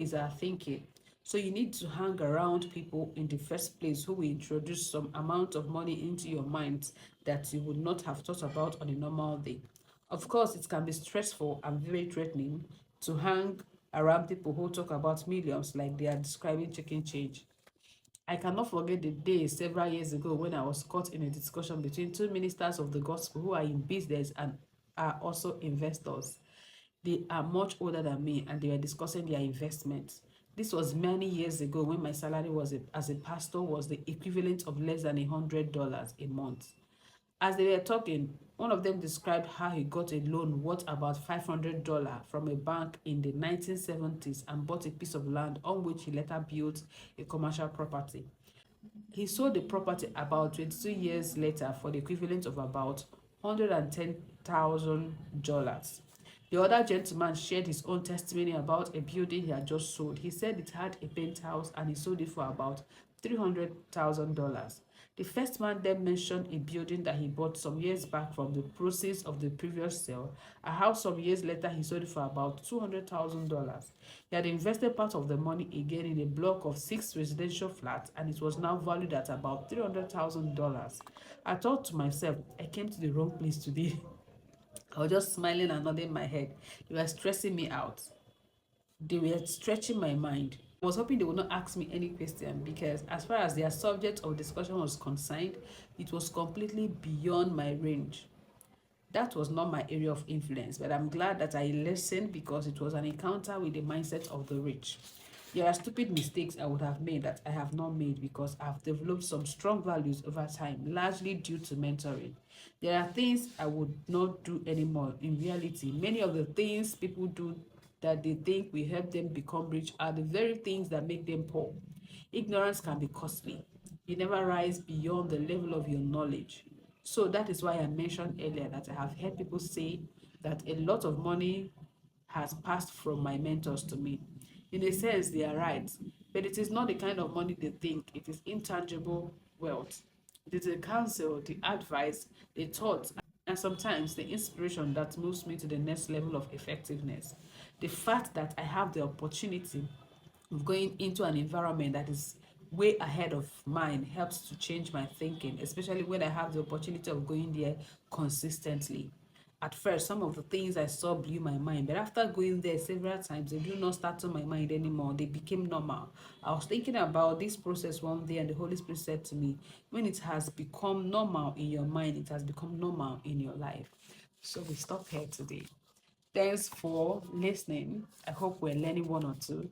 is our thinking. So you need to hang around people in the first place who will introduce some amount of money into your mind that you would not have thought about on a normal day. Of course, it can be stressful and very threatening to hang around people who talk about millions like they are describing chicken change. I cannot forget the day several years ago when I was caught in a discussion between two ministers of the gospel who are in business and are also investors. They are much older than me and they were discussing their investments. This was many years ago when my salary as a pastor was the equivalent of less than $100 a month. As they were talking, one of them described how he got a loan worth about $500 from a bank in the 1970s and bought a piece of land on which he later built a commercial property. He sold the property about 22 years later for the equivalent of about $110,000. The other gentleman shared his own testimony about a building he had just sold. He said it had a penthouse and he sold it for about $300,000. The first man then mentioned a building that he bought some years back from the proceeds of the previous sale, a house some years later he sold it for about $200,000. He had invested part of the money again in a block of 6 residential flats and it was now valued at about $300,000. I thought to myself, I came to the wrong place today. I was just smiling and nodding my head. They were stressing me out. They were stretching my mind. I was hoping they would not ask me any question because, as far as their subject of discussion was concerned, it was completely beyond my range. That was not my area of influence, but I'm glad that I listened because it was an encounter with the mindset of the rich. There are stupid mistakes I would have made that I have not made because I've developed some strong values over time, largely due to mentoring. There are things I would not do anymore. In reality, many of the things people do that they think will help them become rich are the very things that make them poor. Ignorance can be costly. You never rise beyond the level of your knowledge. So that is why I mentioned earlier that I have heard people say that a lot of money has passed from my mentors to me. In a sense, they are right, but it is not the kind of money they think. It is intangible wealth. It is the counsel, the advice, the thoughts, and sometimes the inspiration that moves me to the next level of effectiveness. The fact that I have the opportunity of going into an environment that is way ahead of mine helps to change my thinking, especially when I have the opportunity of going there consistently. At first, some of the things I saw blew my mind, but after going there several times, they do not start on my mind anymore. They became normal. I was thinking about this process one day, and the Holy Spirit said to me, when it has become normal in your mind, it has become normal in your life. So we stop here today. Thanks for listening. I hope we're learning one or two.